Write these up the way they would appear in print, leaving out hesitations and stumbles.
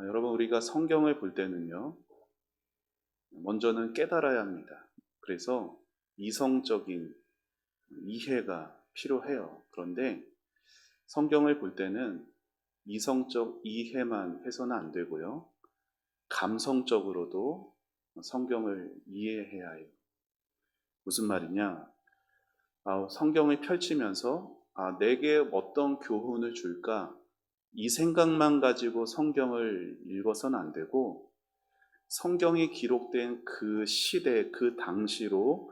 여러분, 우리가 성경을 볼 때는요, 먼저는 깨달아야 합니다. 그래서 이성적인 이해가 필요해요. 그런데 성경을 볼 때는 이성적 이해만 해서는 안 되고요, 감성적으로도 성경을 이해해야 해요. 무슨 말이냐? 성경을 펼치면서 내게 어떤 교훈을 줄까? 이 생각만 가지고 성경을 읽어서는 안 되고, 성경이 기록된 그 시대, 그 당시로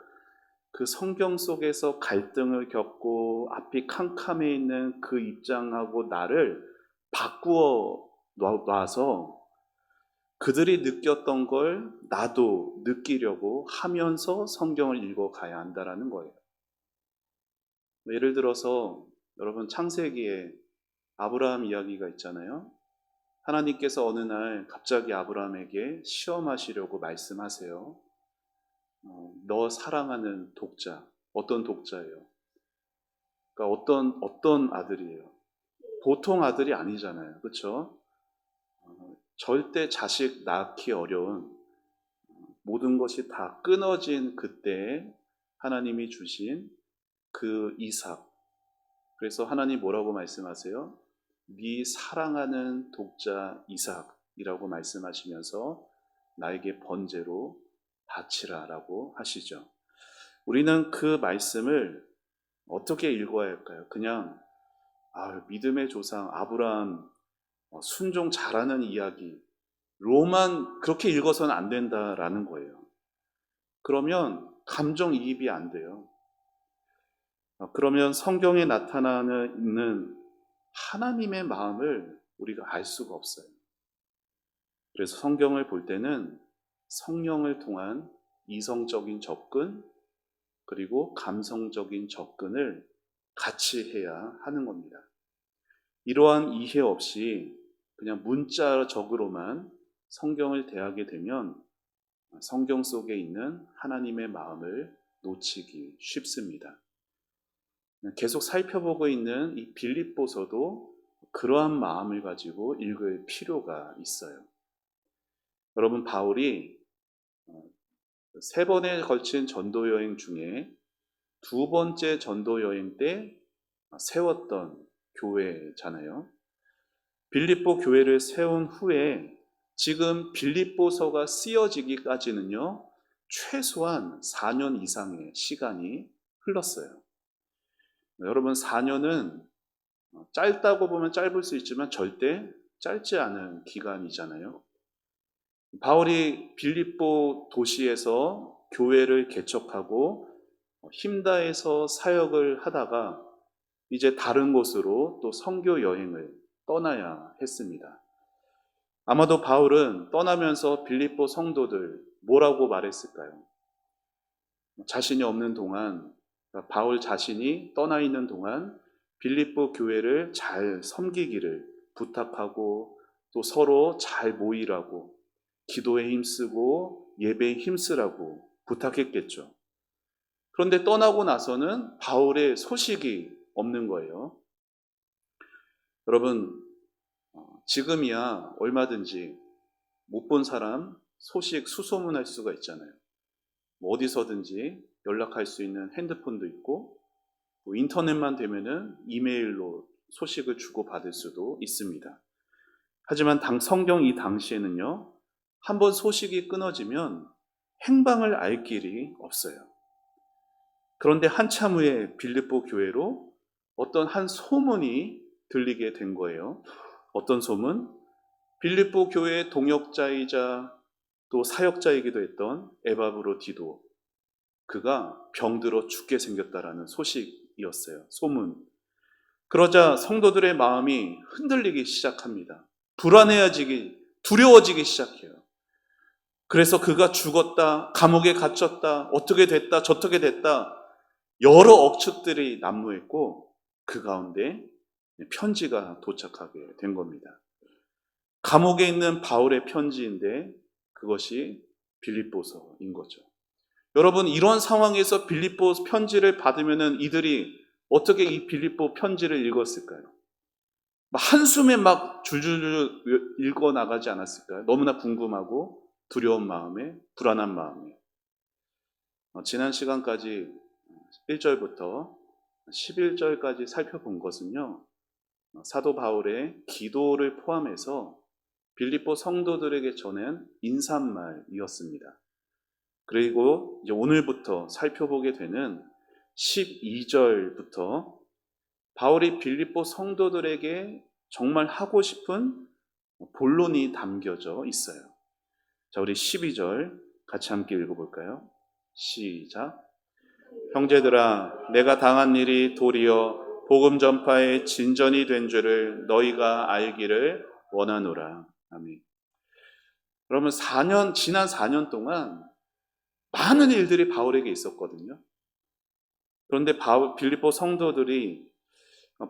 그 성경 속에서 갈등을 겪고 앞이 캄캄해 있는 그 입장하고 나를 바꾸어 놔서 그들이 느꼈던 걸 나도 느끼려고 하면서 성경을 읽어가야 한다는 거예요. 예를 들어서 여러분, 창세기에 아브라함 이야기가 있잖아요. 하나님께서 어느 날 갑자기 아브라함에게 시험하시려고 말씀하세요. 너 사랑하는 독자, 어떤 독자예요? 그러니까 어떤 아들이에요? 보통 아들이 아니잖아요. 그렇죠? 절대 자식 낳기 어려운, 모든 것이 다 끊어진 그때 하나님이 주신 그 이삭. 그래서 하나님 뭐라고 말씀하세요? 네 사랑하는 독자 이삭이라고 말씀하시면서 나에게 번제로 바치라라고 하시죠. 우리는 그 말씀을 어떻게 읽어야 할까요? 그냥 믿음의 조상 아브라함 순종 잘하는 이야기로만 그렇게 읽어서는 안 된다라는 거예요. 그러면 감정이입이 안 돼요. 그러면 성경에 나타나는 하나님의 마음을 우리가 알 수가 없어요. 그래서 성경을 볼 때는 성령을 통한 이성적인 접근, 그리고 감성적인 접근을 같이 해야 하는 겁니다. 이러한 이해 없이 그냥 문자적으로만 성경을 대하게 되면 성경 속에 있는 하나님의 마음을 놓치기 쉽습니다. 계속 살펴보고 있는 이 빌립보서도 그러한 마음을 가지고 읽을 필요가 있어요. 여러분, 바울이 3번에 걸친 전도 여행 중에 2번째 전도 여행 때 세웠던 교회잖아요. 빌립보 교회를 세운 후에 지금 빌립보서가 쓰여지기까지는요, 최소한 4년 이상의 시간이 흘렀어요. 여러분, 4년은 짧다고 보면 짧을 수 있지만 절대 짧지 않은 기간이잖아요. 바울이 빌립보 도시에서 교회를 개척하고 힘다해서 사역을 하다가 이제 다른 곳으로 또 선교 여행을 떠나야 했습니다. 아마도 바울은 떠나면서 빌립보 성도들 뭐라고 말했을까요? 자신이 없는 동안, 바울 자신이 떠나 있는 동안 빌립보 교회를 잘 섬기기를 부탁하고 또 서로 잘 모이라고, 기도에 힘쓰고 예배에 힘쓰라고 부탁했겠죠. 그런데 떠나고 나서는 바울의 소식이 없는 거예요. 여러분, 지금이야 얼마든지 못 본 사람 소식 수소문할 수가 있잖아요. 어디서든지 연락할 수 있는 핸드폰도 있고, 인터넷만 되면은 이메일로 소식을 주고받을 수도 있습니다. 하지만 성경 이 당시에는요, 한번 소식이 끊어지면 행방을 알 길이 없어요. 그런데 한참 후에 빌립보 교회로 어떤 한 소문이 들리게 된 거예요. 어떤 소문? 빌립보 교회의 동역자이자 또 사역자이기도 했던 에바브로 디도, 그가 병들어 죽게 생겼다라는 소식이었어요. 소문. 그러자 성도들의 마음이 흔들리기 시작합니다. 불안해지기, 두려워지기 시작해요. 그래서 그가 죽었다, 감옥에 갇혔다, 어떻게 됐다, 저떻게 됐다, 여러 억측들이 난무했고 그 가운데 편지가 도착하게 된 겁니다. 감옥에 있는 바울의 편지인데 그것이 빌립보서인 거죠. 여러분, 이런 상황에서 빌립보 편지를 받으면은 이들이 어떻게 이 빌립보 편지를 읽었을까요? 한숨에 막 줄줄줄 읽어 나가지 않았을까요? 너무나 궁금하고 두려운 마음에, 불안한 마음에. 지난 시간까지 1절부터 11절까지 살펴본 것은요, 사도 바울의 기도를 포함해서 빌립보 성도들에게 전한 인사말이었습니다. 그리고 이제 오늘부터 살펴보게 되는 12절부터 바울이 빌립보 성도들에게 정말 하고 싶은 본론이 담겨져 있어요. 자, 우리 12절 같이 함께 읽어볼까요? 시작. 형제들아, 내가 당한 일이 도리어 복음 전파의 진전이 된 줄을 너희가 알기를 원하노라. 아멘. 그러면 지난 4년 동안 많은 일들이 바울에게 있었거든요. 그런데 빌립보 성도들이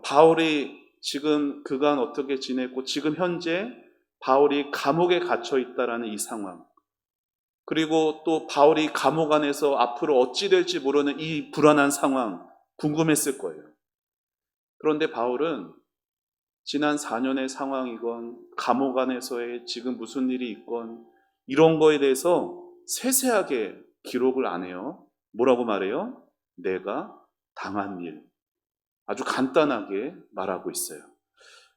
바울이 지금 그간 어떻게 지냈고 지금 현재 바울이 감옥에 갇혀 있다라는 이 상황, 그리고 또 바울이 감옥 안에서 앞으로 어찌 될지 모르는 이 불안한 상황 궁금했을 거예요. 그런데 바울은 지난 4년의 상황이건 감옥 안에서의 지금 무슨 일이 있건 이런 거에 대해서 세세하게 기록을 안 해요. 뭐라고 말해요? 내가 당한 일. 아주 간단하게 말하고 있어요.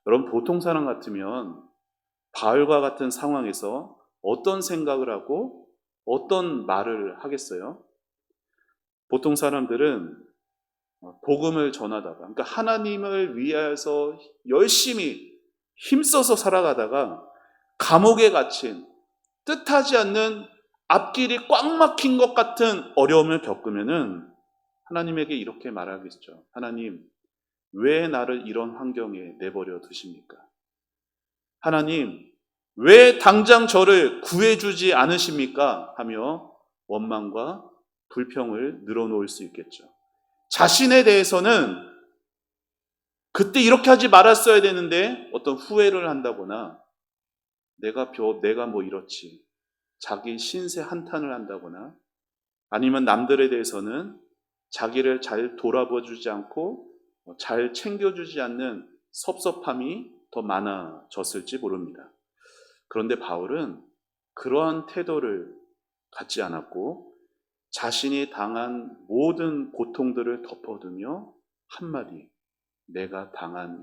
여러분, 보통 사람 같으면 바울과 같은 상황에서 어떤 생각을 하고 어떤 말을 하겠어요? 보통 사람들은 복음을 전하다가, 그러니까 하나님을 위하여서 열심히 힘써서 살아가다가 감옥에 갇힌 뜻하지 않는 앞길이 꽉 막힌 것 같은 어려움을 겪으면은 하나님에게 이렇게 말하겠죠. 하나님, 왜 나를 이런 환경에 내버려 두십니까? 하나님, 왜 당장 저를 구해주지 않으십니까? 하며 원망과 불평을 늘어놓을 수 있겠죠. 자신에 대해서는 그때 이렇게 하지 말았어야 되는데 어떤 후회를 한다거나 내가 뭐 이렇지, 자기 신세 한탄을 한다거나, 아니면 남들에 대해서는 자기를 잘 돌아봐 주지 않고 잘 챙겨주지 않는 섭섭함이 더 많아졌을지 모릅니다. 그런데 바울은 그러한 태도를 갖지 않았고 자신이 당한 모든 고통들을 덮어두며 한마디, 내가 당한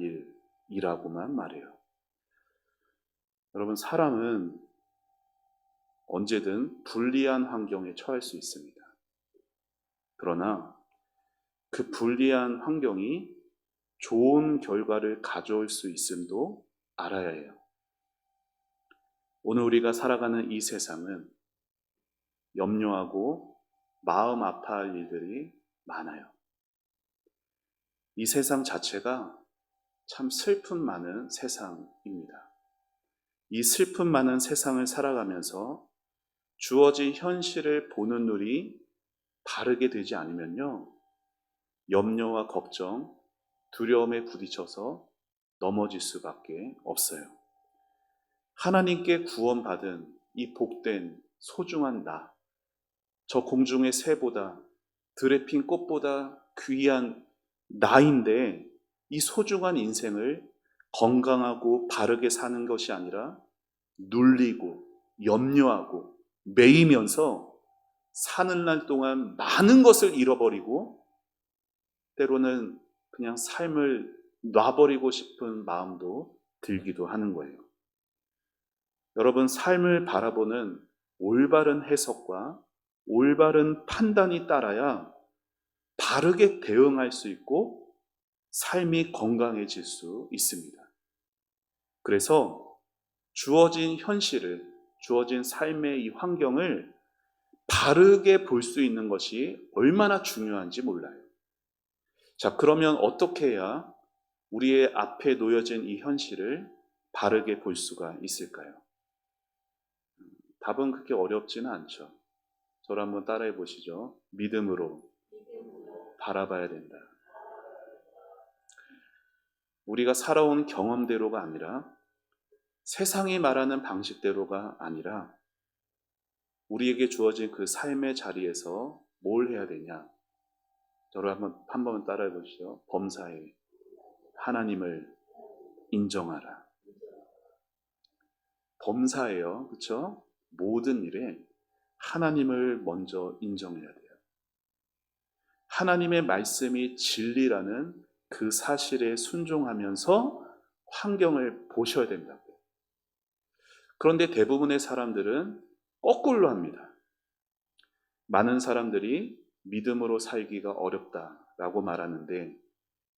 일이라고만 말해요. 여러분, 사람은 언제든 불리한 환경에 처할 수 있습니다. 그러나 그 불리한 환경이 좋은 결과를 가져올 수 있음도 알아야 해요. 오늘 우리가 살아가는 이 세상은 염려하고 마음 아파할 일들이 많아요. 이 세상 자체가 참 슬픔 많은 세상입니다. 이 슬픔 많은 세상을 살아가면서 주어진 현실을 보는 눈이 바르게 되지 않으면요, 염려와 걱정, 두려움에 부딪혀서 넘어질 수밖에 없어요. 하나님께 구원받은 이 복된 소중한 저 공중의 새보다 들에 핀 꽃보다 귀한 나인데, 이 소중한 인생을 건강하고 바르게 사는 것이 아니라 눌리고 염려하고 매이면서 사는 날 동안 많은 것을 잃어버리고 때로는 그냥 삶을 놔버리고 싶은 마음도 들기도 하는 거예요. 여러분, 삶을 바라보는 올바른 해석과 올바른 판단이 따라야 바르게 대응할 수 있고 삶이 건강해질 수 있습니다. 그래서 주어진 현실을, 주어진 삶의 이 환경을 바르게 볼 수 있는 것이 얼마나 중요한지 몰라요. 자, 그러면 어떻게 해야 우리의 앞에 놓여진 이 현실을 바르게 볼 수가 있을까요? 답은 그렇게 어렵지는 않죠. 저를 한번 따라해 보시죠. 믿음으로 바라봐야 된다. 우리가 살아온 경험대로가 아니라, 세상이 말하는 방식대로가 아니라 우리에게 주어진 그 삶의 자리에서 뭘 해야 되냐? 저를 한번 따라해 보시죠. 범사에 하나님을 인정하라. 범사예요. 그렇죠? 모든 일에 하나님을 먼저 인정해야 돼요. 하나님의 말씀이 진리라는 그 사실에 순종하면서 환경을 보셔야 된다고요. 그런데 대부분의 사람들은 거꾸로 합니다. 많은 사람들이 믿음으로 살기가 어렵다라고 말하는데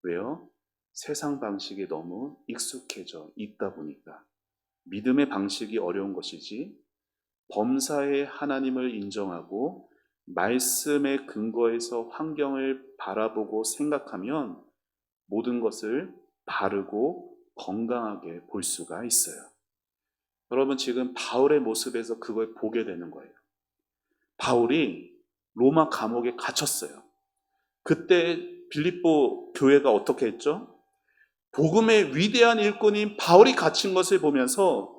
왜요? 세상 방식이 너무 익숙해져 있다 보니까 믿음의 방식이 어려운 것이지 범사의 하나님을 인정하고 말씀의 근거에서 환경을 바라보고 생각하면 모든 것을 바르고 건강하게 볼 수가 있어요. 여러분 지금 바울의 모습에서 그걸 보게 되는 거예요. 바울이 로마 감옥에 갇혔어요. 그때 빌립보 교회가 어떻게 했죠? 복음의 위대한 일꾼인 바울이 갇힌 것을 보면서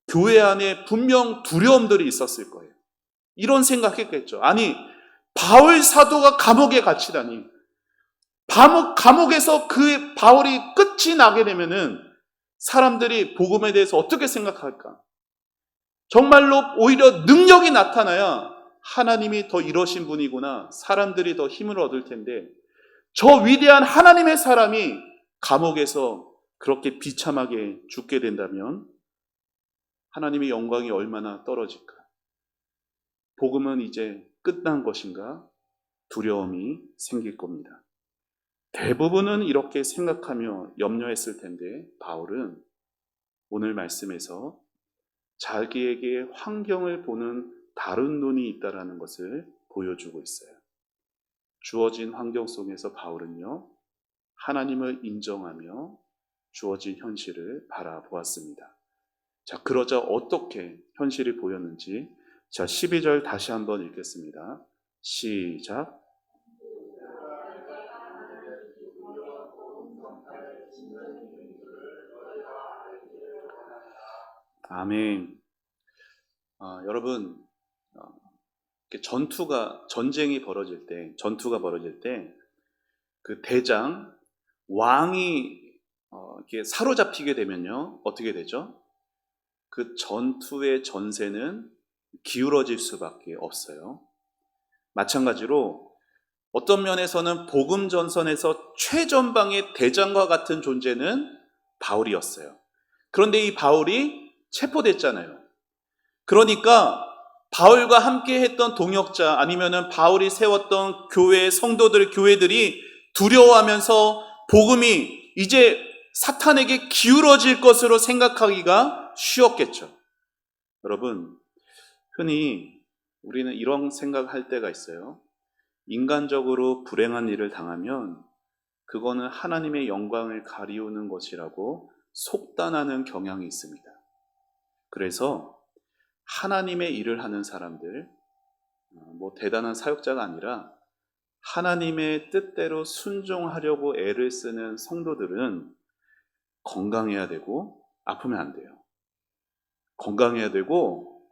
교회 안에 분명 두려움들이 있었을 거예요. 이런 생각했겠죠. 아니, 바울 사도가 감옥에 갇히다니. 감옥에서 그 바울이 끝이 나게 되면은 사람들이 복음에 대해서 어떻게 생각할까? 정말로 오히려 능력이 나타나야 하나님이 더 이러신 분이구나. 사람들이 더 힘을 얻을 텐데 저 위대한 하나님의 사람이 감옥에서 그렇게 비참하게 죽게 된다면 하나님의 영광이 얼마나 떨어질까? 복음은 이제 끝난 것인가? 두려움이 생길 겁니다. 대부분은 이렇게 생각하며 염려했을 텐데 바울은 오늘 말씀에서 자기에게 환경을 보는 다른 눈이 있다는 것을 보여주고 있어요. 주어진 환경 속에서 바울은요, 하나님을 인정하며 주어진 현실을 바라보았습니다. 자, 그러자 어떻게 현실이 보였는지, 자, 12절 다시 한번 읽겠습니다. 시작. 아멘. 여러분, 전투가 벌어질 때, 그 대장, 왕이 이렇게 사로잡히게 되면요, 어떻게 되죠? 그 전투의 전세는 기울어질 수밖에 없어요. 마찬가지로 어떤 면에서는 복음 전선에서 최전방의 대장과 같은 존재는 바울이었어요. 그런데 이 바울이 체포됐잖아요. 그러니까 바울과 함께 했던 동역자 아니면은 바울이 세웠던 교회 성도들, 교회들이 두려워하면서 복음이 이제 사탄에게 기울어질 것으로 생각하기가 쉬웠겠죠. 여러분, 흔히 우리는 이런 생각할 때가 있어요. 인간적으로 불행한 일을 당하면 그거는 하나님의 영광을 가리우는 것이라고 속단하는 경향이 있습니다. 그래서 하나님의 일을 하는 사람들, 대단한 사역자가 아니라 하나님의 뜻대로 순종하려고 애를 쓰는 성도들은 건강해야 되고 아프면 안 돼요. 건강해야 되고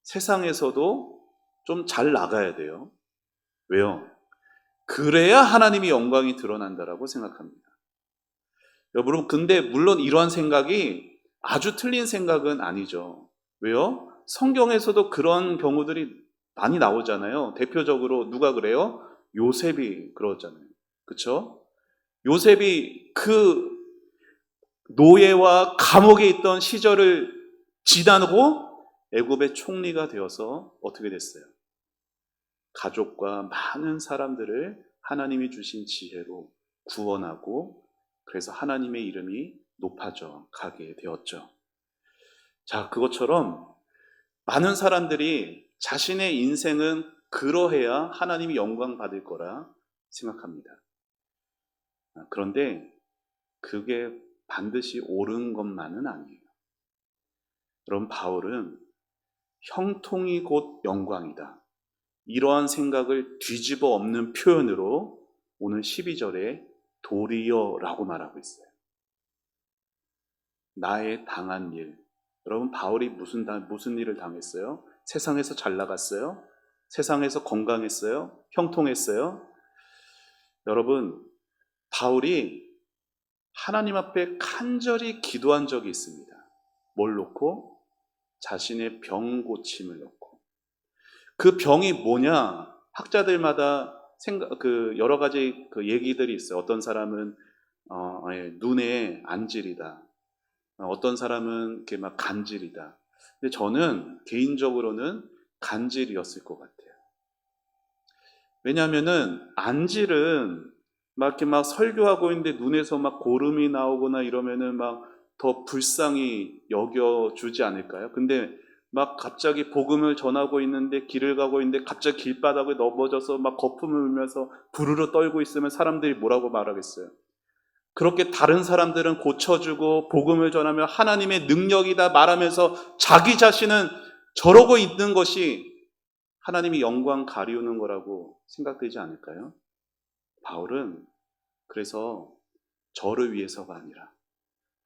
세상에서도 좀 잘 나가야 돼요. 왜요? 그래야 하나님의 영광이 드러난다라고 생각합니다. 여러분, 근데 물론 이러한 생각이 아주 틀린 생각은 아니죠. 왜요? 성경에서도 그런 경우들이 많이 나오잖아요. 대표적으로 누가 그래요? 요셉이 그러잖아요. 그렇죠? 요셉이 그 노예와 감옥에 있던 시절을 지나고 애굽의 총리가 되어서 어떻게 됐어요? 가족과 많은 사람들을 하나님이 주신 지혜로 구원하고 그래서 하나님의 이름이 높아져 가게 되었죠. 자, 그것처럼 많은 사람들이 자신의 인생은 그러해야 하나님이 영광 받을 거라 생각합니다. 그런데 그게 반드시 옳은 것만은 아니에요. 여러분, 바울은 형통이 곧 영광이다. 이러한 생각을 뒤집어 엎는 표현으로 오늘 12절에 도리어라고 말하고 있어요. 나의 당한 일. 여러분, 바울이 무슨 일을 당했어요? 세상에서 잘 나갔어요? 세상에서 건강했어요? 형통했어요? 여러분, 바울이 하나님 앞에 간절히 기도한 적이 있습니다. 뭘 놓고? 자신의 병 고침을 놓고. 그 병이 뭐냐? 학자들마다 여러 가지 그 얘기들이 있어요. 어떤 사람은 눈에 안질이다. 어떤 사람은 이렇게 막 간질이다. 근데 저는 개인적으로는 간질이었을 것 같아요. 왜냐하면은 안질은 막 이렇게 막 설교하고 있는데 눈에서 막 고름이 나오거나 이러면은 막 더 불쌍히 여겨주지 않을까요? 근데 막 갑자기 복음을 전하고 있는데 길을 가고 있는데 갑자기 길바닥에 넘어져서 막 거품을 울면서 부르르 떨고 있으면 사람들이 뭐라고 말하겠어요? 그렇게 다른 사람들은 고쳐주고 복음을 전하며 하나님의 능력이다 말하면서 자기 자신은 저러고 있는 것이 하나님이 영광 가리우는 거라고 생각되지 않을까요? 바울은 그래서 저를 위해서가 아니라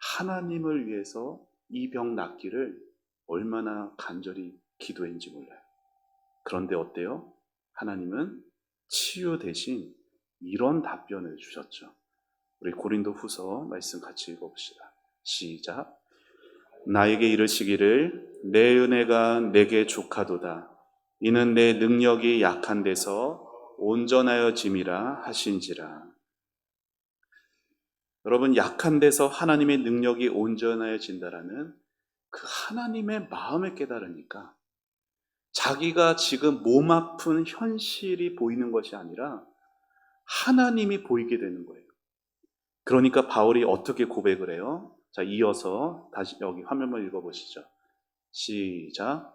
하나님을 위해서 이 병 낫기를 얼마나 간절히 기도했는지 몰라요. 그런데 어때요? 하나님은 치유 대신 이런 답변을 주셨죠. 우리 고린도 후서 말씀 같이 읽어봅시다. 시작. 나에게 이르시기를 내 은혜가 내게 족하도다. 이는 내 능력이 약한 데서 온전하여 짐이라 하신지라. 여러분, 약한 데서 하나님의 능력이 온전해진다라는 그 하나님의 마음을 깨달으니까 자기가 지금 몸 아픈 현실이 보이는 것이 아니라 하나님이 보이게 되는 거예요. 그러니까 바울이 어떻게 고백을 해요? 자, 이어서 다시 여기 화면을 읽어보시죠. 시작.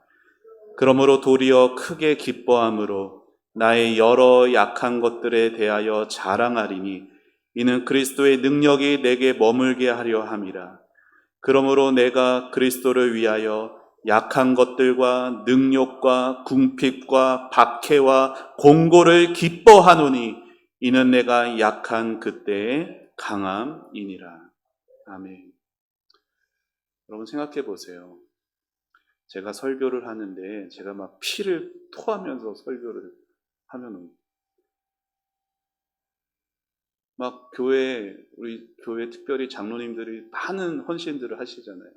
그러므로 도리어 크게 기뻐함으로 나의 여러 약한 것들에 대하여 자랑하리니 이는 그리스도의 능력이 내게 머물게 하려 함이라. 그러므로 내가 그리스도를 위하여 약한 것들과 능욕과 궁핍과 박해와 공고를 기뻐하노니 이는 내가 약한 그때의 강함이니라. 아멘. 여러분 생각해 보세요. 제가 설교를 하는데 제가 막 피를 토하면서 설교를 하면은 막 우리 교회 특별히 장로님들이 많은 헌신들을 하시잖아요.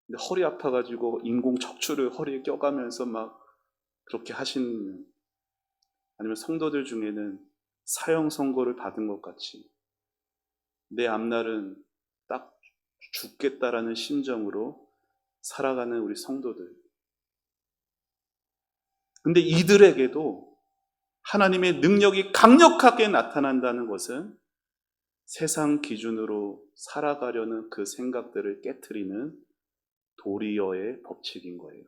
근데 허리 아파가지고 인공 척추를 허리에 껴가면서 막 그렇게 하시는, 아니면 성도들 중에는 사형 선고를 받은 것 같이 내 앞날은 딱 죽겠다라는 심정으로 살아가는 우리 성도들. 근데 이들에게도 하나님의 능력이 강력하게 나타난다는 것은 세상 기준으로 살아가려는 그 생각들을 깨트리는 도리어의 법칙인 거예요.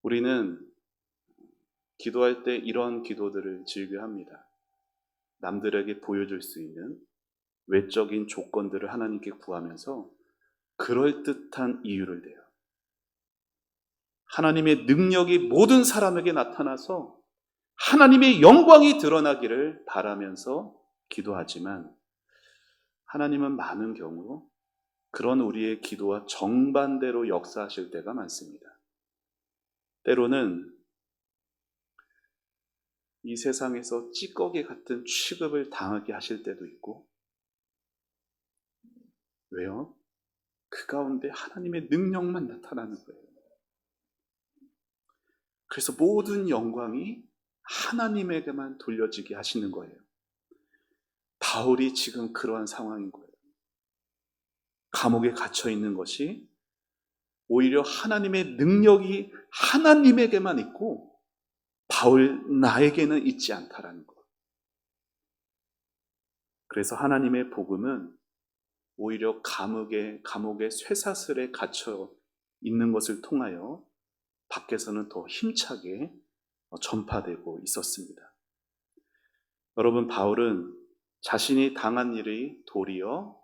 우리는 기도할 때 이런 기도들을 즐겨합니다. 남들에게 보여줄 수 있는 외적인 조건들을 하나님께 구하면서 그럴듯한 이유를 대요. 하나님의 능력이 모든 사람에게 나타나서 하나님의 영광이 드러나기를 바라면서 기도하지만 하나님은 많은 경우 그런 우리의 기도와 정반대로 역사하실 때가 많습니다. 때로는 이 세상에서 찌꺼기 같은 취급을 당하게 하실 때도 있고, 왜요? 그 가운데 하나님의 능력만 나타나는 거예요. 그래서 모든 영광이 하나님에게만 돌려지게 하시는 거예요. 바울이 지금 그러한 상황인 거예요. 감옥에 갇혀 있는 것이 오히려 하나님의 능력이 하나님에게만 있고 바울 나에게는 있지 않다라는 것. 그래서 하나님의 복음은 오히려 감옥의 쇠사슬에 갇혀 있는 것을 통하여 밖에서는 더 힘차게 전파되고 있었습니다. 여러분, 바울은 자신이 당한 일이 도리어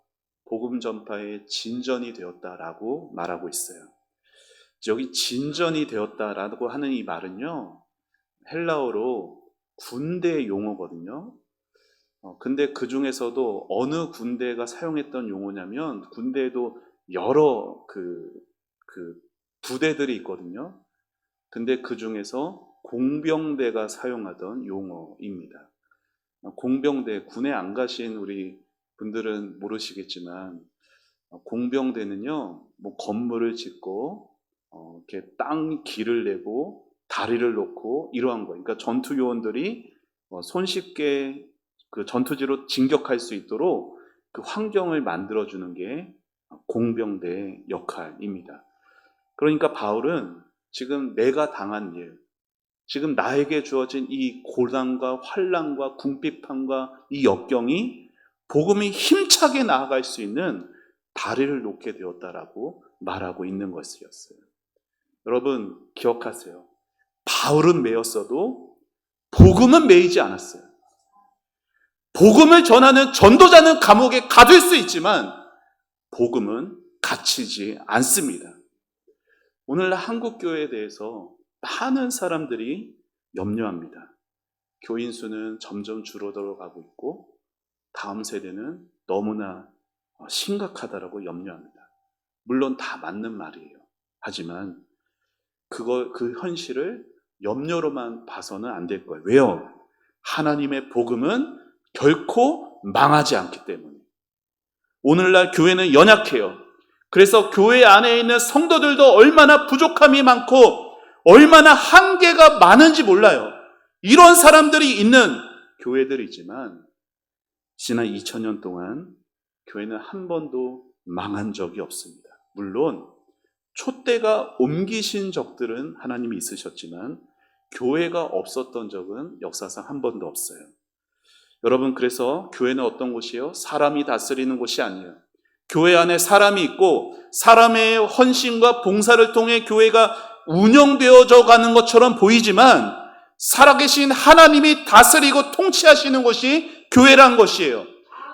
복음 전파의 진전이 되었다라고 말하고 있어요. 여기 진전이 되었다라고 하는 이 말은요, 헬라어로 군대 용어거든요. 근데 그 중에서도 어느 군대가 사용했던 용어냐면 군대에도 여러 그 부대들이 있거든요. 근데 그 중에서 공병대가 사용하던 용어입니다. 공병대, 군에 안 가신 우리 분들은 모르시겠지만 공병대는요, 뭐 건물을 짓고 이렇게 땅 길을 내고 다리를 놓고 이러한 거예요. 그러니까 전투 요원들이 손쉽게 그 전투지로 진격할 수 있도록 그 환경을 만들어주는 게 공병대의 역할입니다. 그러니까 바울은 지금 내가 당한 일, 지금 나에게 주어진 이 고난과 환난과 궁핍함과 이 역경이 복음이 힘차게 나아갈 수 있는 다리를 놓게 되었다라고 말하고 있는 것이었어요. 여러분 기억하세요. 바울은 매였어도 복음은 매이지 않았어요. 복음을 전하는 전도자는 감옥에 가둘 수 있지만 복음은 갇히지 않습니다. 오늘날 한국교회에 대해서 많은 사람들이 염려합니다. 교인 수는 점점 줄어들어 가고 있고 다음 세대는 너무나 심각하다라고 염려합니다. 물론 다 맞는 말이에요. 하지만 그 현실을 염려로만 봐서는 안 될 거예요. 왜요? 하나님의 복음은 결코 망하지 않기 때문에. 오늘날 교회는 연약해요. 그래서 교회 안에 있는 성도들도 얼마나 부족함이 많고 얼마나 한계가 많은지 몰라요. 이런 사람들이 있는 교회들이지만 지난 2000년 동안 교회는 한 번도 망한 적이 없습니다. 물론 촛대가 옮기신 적들은 하나님이 있으셨지만 교회가 없었던 적은 역사상 한 번도 없어요. 여러분, 그래서 교회는 어떤 곳이에요? 사람이 다스리는 곳이 아니에요. 교회 안에 사람이 있고 사람의 헌신과 봉사를 통해 교회가 운영되어져 가는 것처럼 보이지만 살아계신 하나님이 다스리고 통치하시는 것이 교회란 것이에요.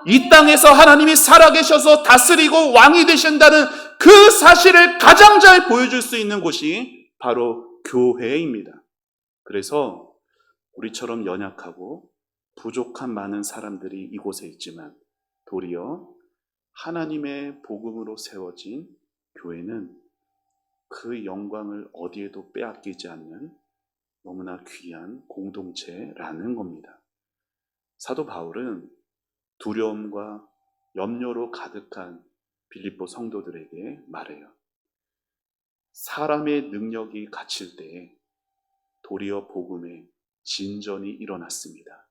이 땅에서 하나님이 살아계셔서 다스리고 왕이 되신다는 그 사실을 가장 잘 보여줄 수 있는 곳이 바로 교회입니다. 그래서 우리처럼 연약하고 부족한 많은 사람들이 이곳에 있지만 도리어 하나님의 복음으로 세워진 교회는 그 영광을 어디에도 빼앗기지 않는 너무나 귀한 공동체라는 겁니다. 사도 바울은 두려움과 염려로 가득한 빌립보 성도들에게 말해요. 사람의 능력이 갇힐 때 도리어 복음의 진전이 일어났습니다.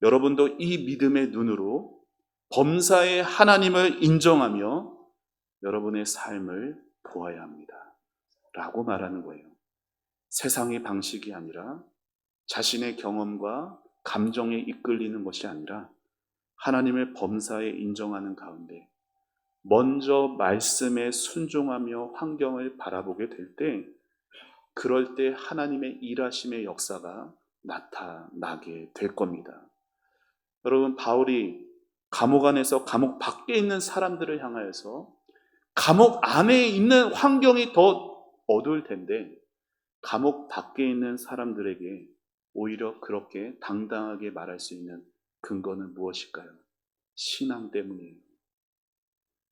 여러분도 이 믿음의 눈으로 범사의 하나님을 인정하며 여러분의 삶을 보아야 합니다. 라고 말하는 거예요. 세상의 방식이 아니라 자신의 경험과 감정에 이끌리는 것이 아니라 하나님을 범사에 인정하는 가운데 먼저 말씀에 순종하며 환경을 바라보게 될 때 그럴 때 하나님의 일하심의 역사가 나타나게 될 겁니다. 여러분, 바울이 감옥 안에서 감옥 밖에 있는 사람들을 향하여서 감옥 안에 있는 환경이 더 어두울 텐데 감옥 밖에 있는 사람들에게 오히려 그렇게 당당하게 말할 수 있는 근거는 무엇일까요? 신앙 때문이에요.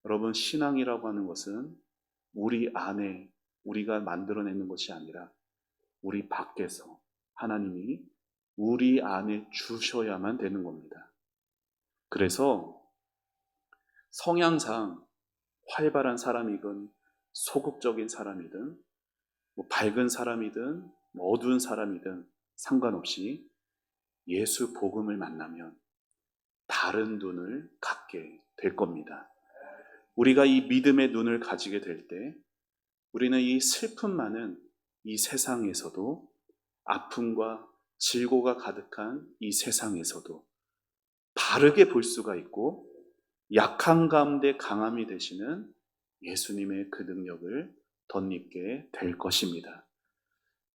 여러분, 신앙이라고 하는 것은 우리 안에 우리가 만들어내는 것이 아니라 우리 밖에서 하나님이 우리 안에 주셔야만 되는 겁니다. 그래서 성향상 활발한 사람이든 소극적인 사람이든 밝은 사람이든 어두운 사람이든 상관없이 예수 복음을 만나면 다른 눈을 갖게 될 겁니다. 우리가 이 믿음의 눈을 가지게 될 때 우리는 이 슬픔 많은 이 세상에서도 아픔과 질고가 가득한 이 세상에서도 바르게 볼 수가 있고 약한 가운데 강함이 되시는 예수님의 그 능력을 덧입게 될 것입니다.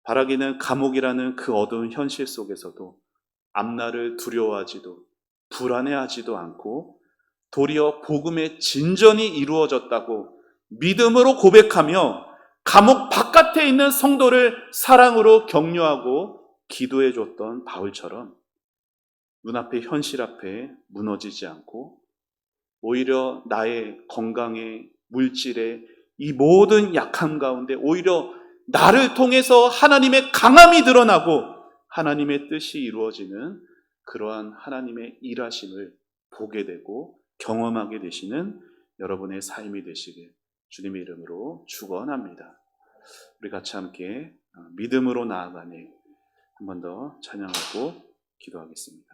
바라기는 감옥이라는 그 어두운 현실 속에서도 앞날을 두려워하지도 불안해하지도 않고 도리어 복음의 진전이 이루어졌다고 믿음으로 고백하며 감옥 바깥에 있는 성도를 사랑으로 격려하고 기도해 줬던 바울처럼 눈앞의 현실 앞에 무너지지 않고 오히려 나의 건강에 물질에 이 모든 약함 가운데 오히려 나를 통해서 하나님의 강함이 드러나고 하나님의 뜻이 이루어지는 그러한 하나님의 일하심을 보게 되고 경험하게 되시는 여러분의 삶이 되시길 주님의 이름으로 축원합니다. 우리 같이 함께 믿음으로 나아가니 한 번 더 찬양하고 기도하겠습니다.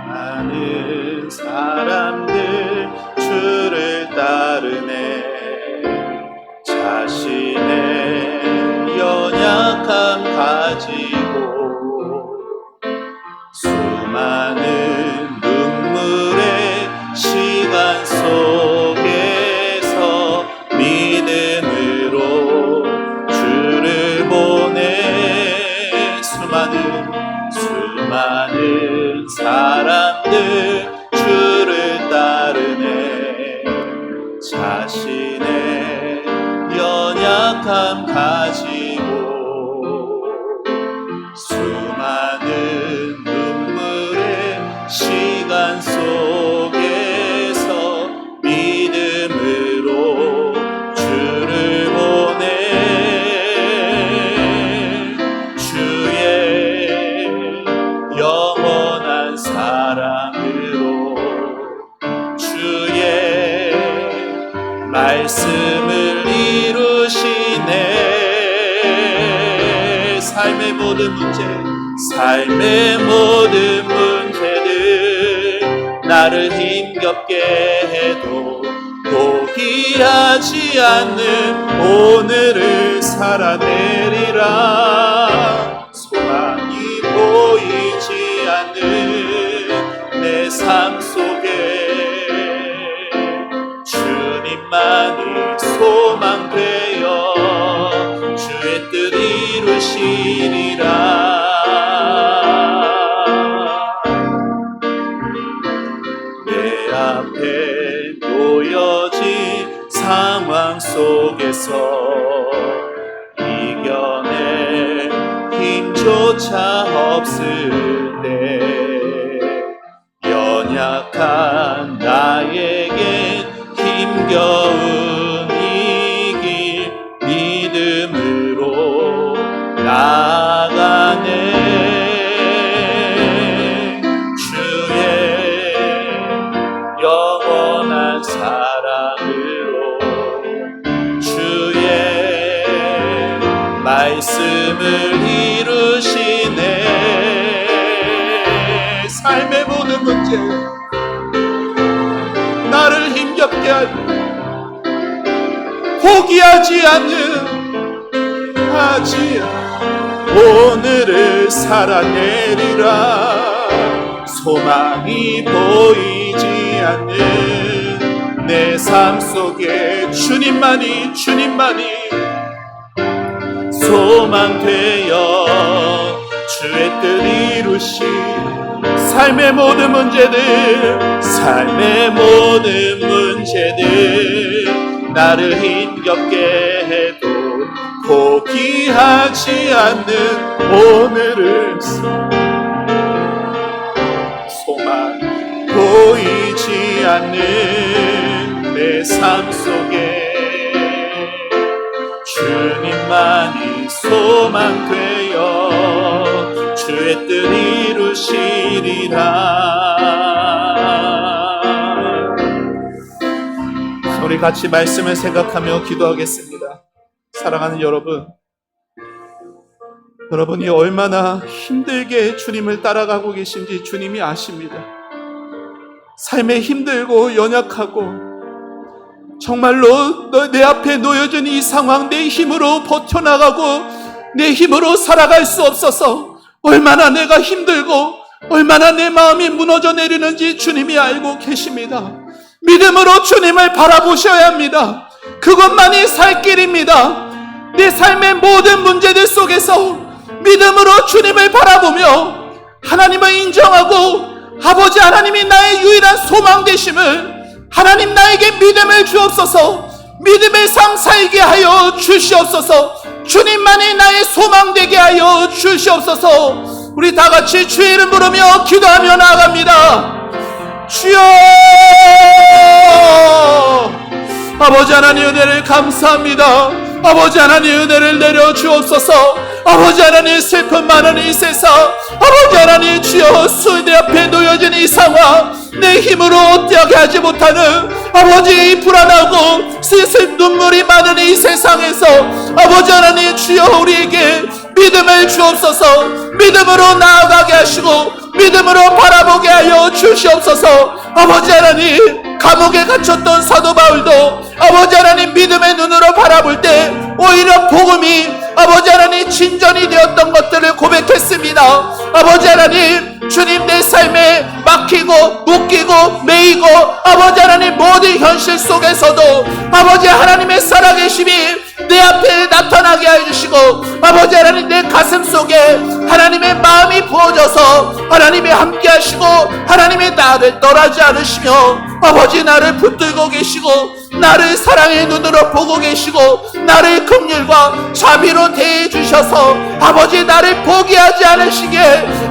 많은 사람들 주를 따르네. 자신의 연약함 가지고 수많은 눈물의 시간 속에서 믿음으로 주를 보내. 수많은 사람들 주를 따르네. 자신의 연약함 가지고 수많은 눈물의 시간 속에서 믿음으로 주를 보내. 주의 영원한 사랑으로 주의 말씀을 이루시네. 삶의 모든 문제들 나를 힘겹게 해도 포기하지 않는 오늘을 살아내리라. 소망이 보이지 않는 내 삶 속에 주님만이 소망되어 주의 뜻 이루시리라. 내 앞에 놓여진 상황 속에서 이겨낼 힘조차 없을 때 연약한 나에겐 힘겨운 이 길 믿음으로 나아가네. 주의 영원한 사랑으로 주의 말씀을 이루시네. 삶의 모든 문제 나를 힘겹게 하는 포기하지 않는 오늘을 살아내리라. 소망이 보이지 않는 내 삶 속에 주님만이 소망되어 주의 뜻 이루시. 삶의 모든 문제들 나를 힘겹게 해도 포기하지 않는 오늘을 소망 보이지 않는 내 삶 속에 주님만이 소망되어 주의 뜻 이루시리라. 우리 같이 말씀을 생각하며 기도하겠습니다. 사랑하는 여러분이 얼마나 힘들게 주님을 따라가고 계신지 주님이 아십니다. 삶에 힘들고 연약하고 정말로 내 앞에 놓여진 이 상황 내 힘으로 버텨나가고 내 힘으로 살아갈 수 없어서 얼마나 내가 힘들고 얼마나 내 마음이 무너져 내리는지 주님이 알고 계십니다. 믿음으로 주님을 바라보셔야 합니다. 그것만이 살 길입니다. 내 삶의 모든 문제들 속에서 믿음으로 주님을 바라보며 하나님을 인정하고 아버지 하나님이 나의 유일한 소망 되심을 하나님 나에게 믿음을 주옵소서. 믿음의 삶 살게 하여 주시옵소서. 주님만이 나의 소망 되게 하여 주시옵소서. 우리 다 같이 주의 이름 부르며 기도하며 나아갑니다. 주여, 아버지 하나님 은혜를 감사합니다. 아버지 하나님 은혜를 내려 주옵소서. 아버지 하나님 슬픔 많은 이 세상, 아버지 하나님 주여 수대 앞에 놓여진 이 상황, 내 힘으로 어떻게 하지 못하는 아버지 이 불안하고 슬슬 눈물이 많은 이 세상에서 아버지 하나님 주여 우리에게 믿음을 주옵소서. 믿음으로 나아가게 하시고 믿음으로 바라보게 하여 주시옵소서. 아버지 하나님, 감옥에 갇혔던 사도 바울도 아버지 하나님 믿음의 눈으로 바라볼 때 오히려 복음이 아버지 하나님 진전이 되었던 것들을 고백했습니다. 아버지 하나님, 주님 내 삶에 막히고 묶이고 매이고 아버지 하나님 모든 현실 속에서도 아버지 하나님의 살아계심이 내 앞에 나타나게 해주시고 아버지 하나님 내 가슴 속에 하나님의 마음이 부어져서 하나님이 함께 하시고 하나님의 나를 떠나지 않으시며 아버지 나를 붙들고 계시고 나를 사랑의 눈으로 보고 계시고 나를 긍휼과 자비로 대해 주셔서 아버지 나를 포기하지 않으시게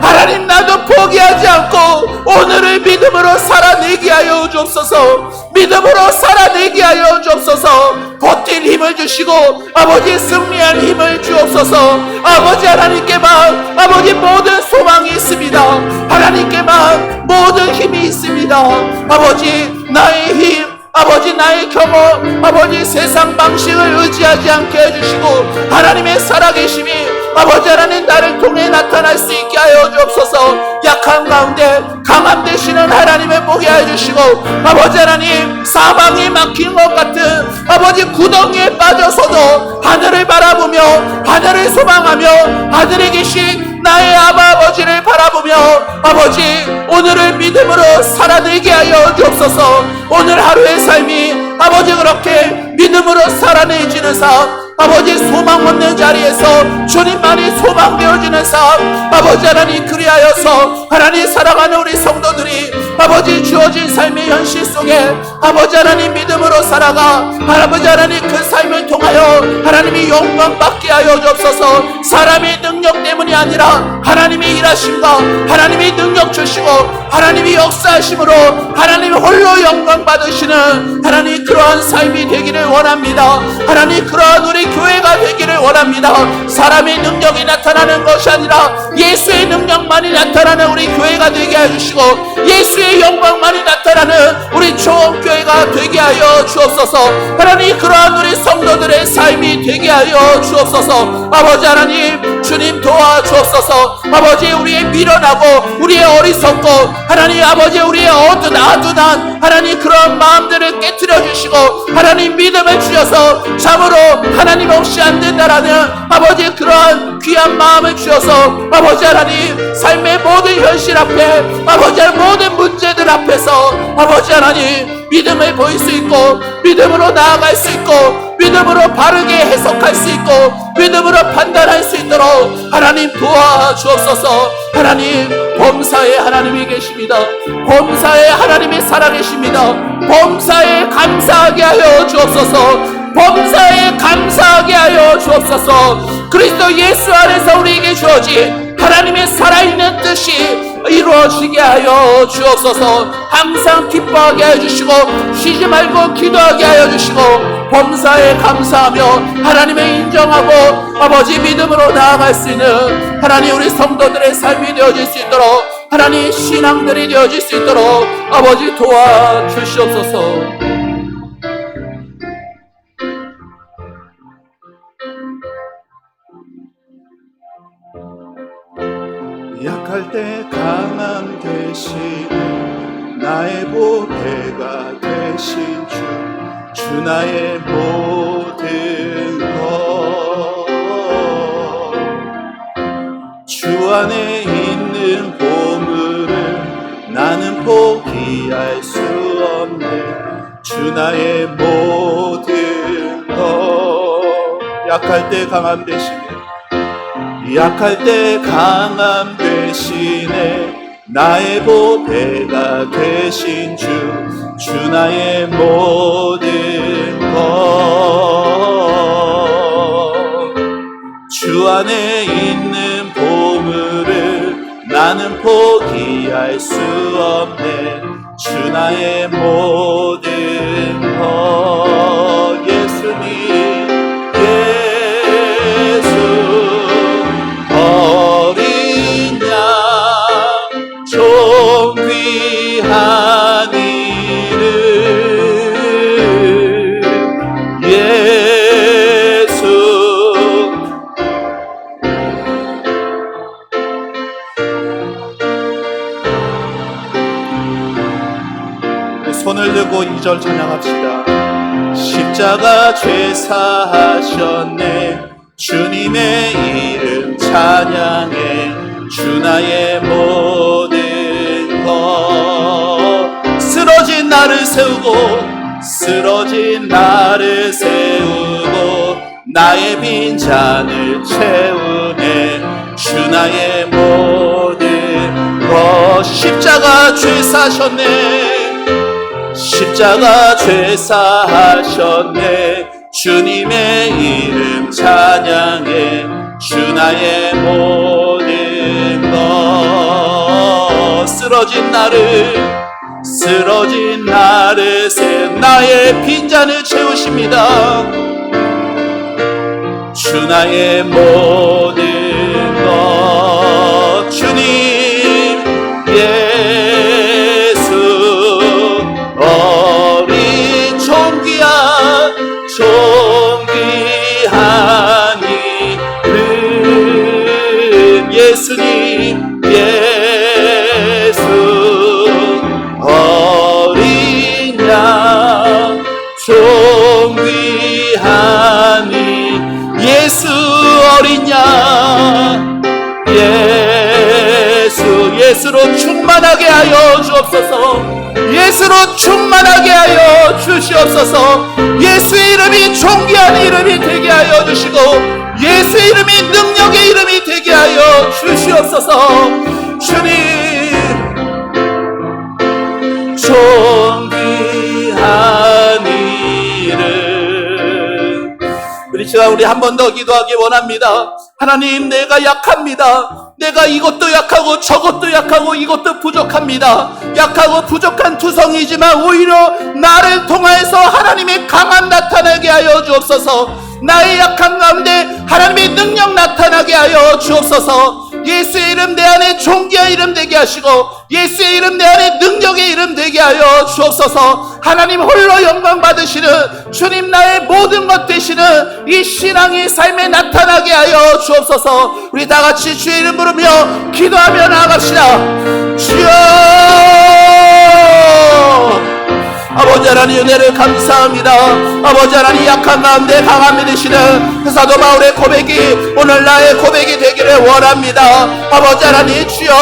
하나님 나도 포기하지 않고 오늘을 믿음으로 살아내게 하여 주옵소서. 믿음으로 살아내게 하여 주옵소서. 버틸 힘을 주시고 아버지 승리할 힘을 주옵소서. 아버지 하나님께만 아버지 모든 소망이 있습니다. 하나님께만 모든 힘이 있습니다. 아버지 나의 힘, 아버지 나의 경험, 아버지 세상 방식을 의지하지 않게 해주시고 하나님의 살아계심이 아버지 하나님 나를 통해 나타날 수 있게 하여 주옵소서. 약한 가운데 강함 되시는 하나님을 보게 해주시고 아버지 하나님 사방이 막힌 것 같은 아버지 구덩이에 빠져서도 하늘을 바라보며 하늘을 소망하며 하늘에 계신 나의 아버지를 바라보며 아버지 오늘을 믿음으로 살아내게 하여 주옵소서. 오늘 하루의 삶이 아버지 그렇게 믿음으로 살아내지는 삶, 아버지 소망 없는 자리에서 주님만이 소망 되어지는 삶, 아버지 하나님 그리하여서 하나님 사랑하는 우리 성도들이 아버지 주어진 삶의 현실 속에 아버지 하나님 믿음으로 살아가 아버지 하나님 그 삶을 통하여 하나님이 영광 받게 하여 주옵소서. 사람의 능력 때문이 아니라 하나님의 일하심과 하나님의 능력 주시고 하나님이 역사하심으로 하나님 홀로 영광 받으시는 하나님 그러한 삶이 되기를 원합니다. 하나님 그러한 우리 교회가 되기를 원합니다. 사람의 능력이 나타나는 것이 아니라 예수의 능력만이 나타나는 우리 교회가 되게 해주시고 예수의 영광만이 나타나는 우리 초원교회가 되게 하여 주옵소서. 하나님 그러한 우리 성도들의 삶이 되게 하여 주옵소서. 아버지 하나님 주님 도와주옵소서. 아버지 우리의 미련하고 우리의 어리석고 하나님 아버지 우리의 아둔한 하나님 그런 마음들을 깨트려 주시고 하나님 믿음을 주셔서 참으로 하나님 없이 안 된다라는 아버지 그러한 귀한 마음을 주셔서 아버지 하나님 삶의 모든 현실 앞에 아버지 모든 문제들 앞에서 아버지 하나님 믿음을 보일 수 있고 믿음으로 나아갈 수 있고 믿음으로 바르게 해석할 수 있고 믿음으로 판단할 수 있도록 하나님 도와주옵소서. 하나님 범사에 하나님이 계십니다. 범사에 하나님이 살아계십니다. 범사에 감사하게 하여 주옵소서. 범사에 감사하게 하여 주옵소서. 그리스도 예수 안에서 우리에게 주어진 하나님의 살아있는 뜻이 이루어지게 하여 주옵소서. 항상 기뻐하게 하여 주시고 쉬지 말고 기도하게 하여 주시고 범사에 감사하며 하나님의 인정하고 아버지 믿음으로 나아갈 수 있는 하나님 우리 성도들의 삶이 되어질 수 있도록 하나님 신앙들이 되어질 수 있도록 아버지 도와주시옵소서. 약할 때 강함 되시네 나의 보배가 되신 주 나의 모든 것 주 안에 있는 보물을 나는 포기할 수 없네 주 나의 모든 것 약할 때 강함 되시네 약할 때 강함 되시네 나의 보배가 되신 주 나의 모든 것 안에 있는 보물을 나는 포기할 수 없네. 주 나의 모든 것. 예수님, 예수 어린 양 좀 귀한 이름 예수. 손을 들고 2절 찬양합시다. 십자가 죄사하셨네. 주님의 이름 찬양해. 주 나의 모든 것. 쓰러진 나를 세우고 쓰러진 나를 세우고 나의 빈잔을 채우네. 주 나의 모든 것. 십자가 죄사하셨네. 십자가 죄사하셨네. 주님의 이름 찬양해. 주 나의 모든 것. 쓰러진 나를 세우 나의 빈잔을 채우십니다. 주 나의 모든 것. 주님 예수 어린 존귀한 이름 예수님 예수 어린 양 존귀한 이름 예수 어린 양 예수로 충만하게 하여 주옵소서. 예수로 충만하게 하여 주시옵소서. 예수의 이름이 존귀한 이름이 되게 하여 주시고 예수의 이름이 능력의 이름이 되게 하여 주시옵소서. 주님 존귀한 이름. 우리 시간 우리 한 번 더 기도하기 원합니다. 하나님, 내가 약합니다. 내가 이것도 약하고 저것도 약하고 이것도 부족합니다. 약하고 부족한 투성이지만 오히려 나를 통하여서 하나님의 강함 나타나게 하여 주옵소서. 나의 약한 가운데 하나님의 능력 나타나게 하여 주옵소서. 예수의 이름 내 안에 존귀한 이름 되게 하시고 예수의 이름 내 안에 능력의 이름 되게 하여 주옵소서. 하나님 홀로 영광 받으시는 주님 나의 모든 것 되시는 이 신앙의 삶에 나타나게 하여 주옵소서. 우리 다 같이 주의 이름 부르며 기도하며 나아갑시다. 주여 아버지 하나님 은혜를 감사합니다. 아버지 하나님 약한 가운데 강함이 되시는 사도 바울의 고백이 오늘 나의 고백이 되기를 원합니다. 아버지 하나님 주여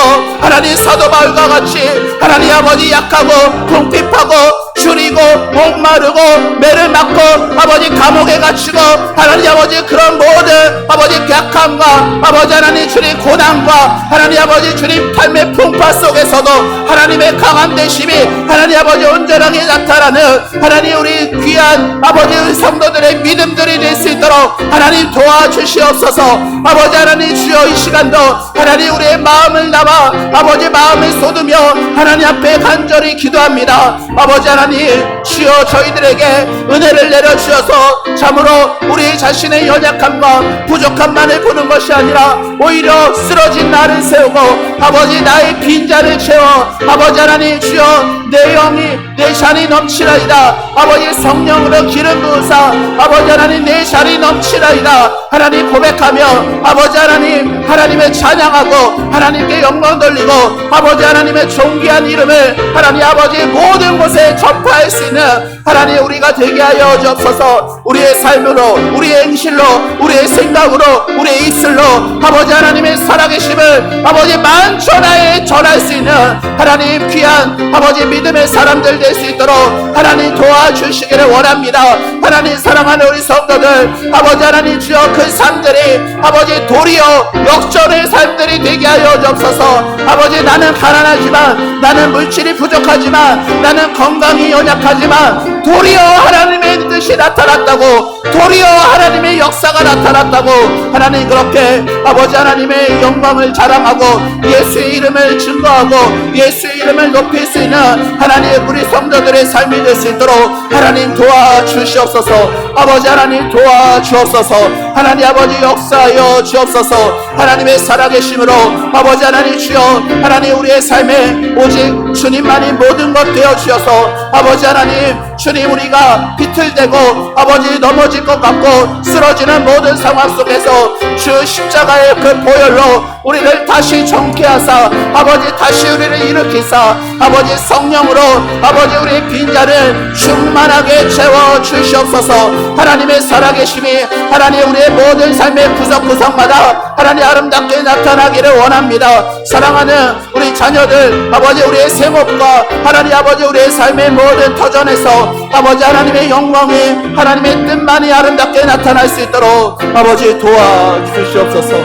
하나님 사도 바울과 같이 하나님 아버지 약하고 궁핍하고 줄이고 목마르고 매를 맞고 아버지 감옥에 갇히고 하나님 아버지 그런 모든 아버지 약함과 아버지 하나님 주님 고난과 하나님 아버지 주님 삶의 풍파 속에서도 하나님의 강한 되심이 하나님 아버지 온전하게 나타나는 하나님 우리 귀한 아버지 우리 성도들의 믿음들이 될 수 있도록 하나님 도와주시옵소서. 아버지 하나님 주여 이 시간도 하나님 우리의 마음을 담아 아버지 마음을 쏟으며 하나님 앞에 간절히 기도합니다. 아버지 하나님 주여 저희들에게 은혜를 내려주셔서 참으로 우리 자신의 연약함과 부족함만을 보는 것이 아니라 오히려 쓰러진 나를 세우고 아버지 나의 빈잔을 채워 아버지 하나님 주여 내 영이 내 잔이 넘치라이다. 아버지 성령으로 기름 부으사 아버지 하나님 내 잔이 넘치라이다. 하나님 고백하며 아버지 하나님 하나님의 찬양하고 하나님께 영광 돌리고 아버지 하나님의 존귀한 이름을 하나님 아버지 모든 곳에 전파할 수 있는 하나님 우리가 되게 하여 주옵소서. 우리의 삶으로 우리의 행실로 우리의 생각으로 우리의 입술로 아버지 하나님의 살아계심을 아버지 만천하에 전할 수 있는 하나님 귀한 아버지 믿음의 사람들 될 수 있도록 하나님 도와주시기를 원합니다. 하나님 사랑하는 우리 성도들 아버지 하나님 주여 그 삶들이 아버지 도리어 역전의 삶들이 되게 하여 주옵소서. 아버지 나는 가난하지만 나는 물질이 부족하지만 나는 건강이 믿음이 연약하지만 도리어 하나님의 뜻이 나타났다고, 도리어 하나님의 역사가 나타났다고, 하나님 그렇게 아버지 하나님의 영광을 자랑하고 예수의 이름을 증거하고 예수의 이름을 높일 수 있는 하나님 우리 성도들의 삶이 될 수 있도록 하나님 도와주시옵소서. 아버지 하나님 도와주옵소서. 하나님 아버지 역사하여 주옵소서. 하나님의 살아계심으로 아버지 하나님 주여, 하나님 우리의 삶에 오직 주님만이 모든 것 되어 주셔서 아버지 하나님 주님, 우리가 비틀대고 아버지 넘어질 것 같고 쓰러지는 모든 상황 속에서 주 십자가의 그 보혈로 우리를 다시 정케하사 아버지 다시 우리를 일으키사 아버지 성령으로 아버지 우리의 빈자를 충만하게 채워 주시옵소서. 하나님의 살아계심이 하나님 우리의 모든 삶의 구석구석마다 하나님 아름답게 나타나기를 원합니다. 사랑하는 우리 자녀들, 아버지 우리의 생업과 하나님 아버지 우리의 삶의 모든 터전에서 아버지 하나님의 영광이 하나님의 뜻만이 아름답게 나타날 수 있도록 아버지 도와주시옵소서.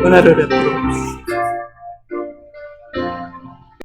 은혜를 베풀어 주시옵소서.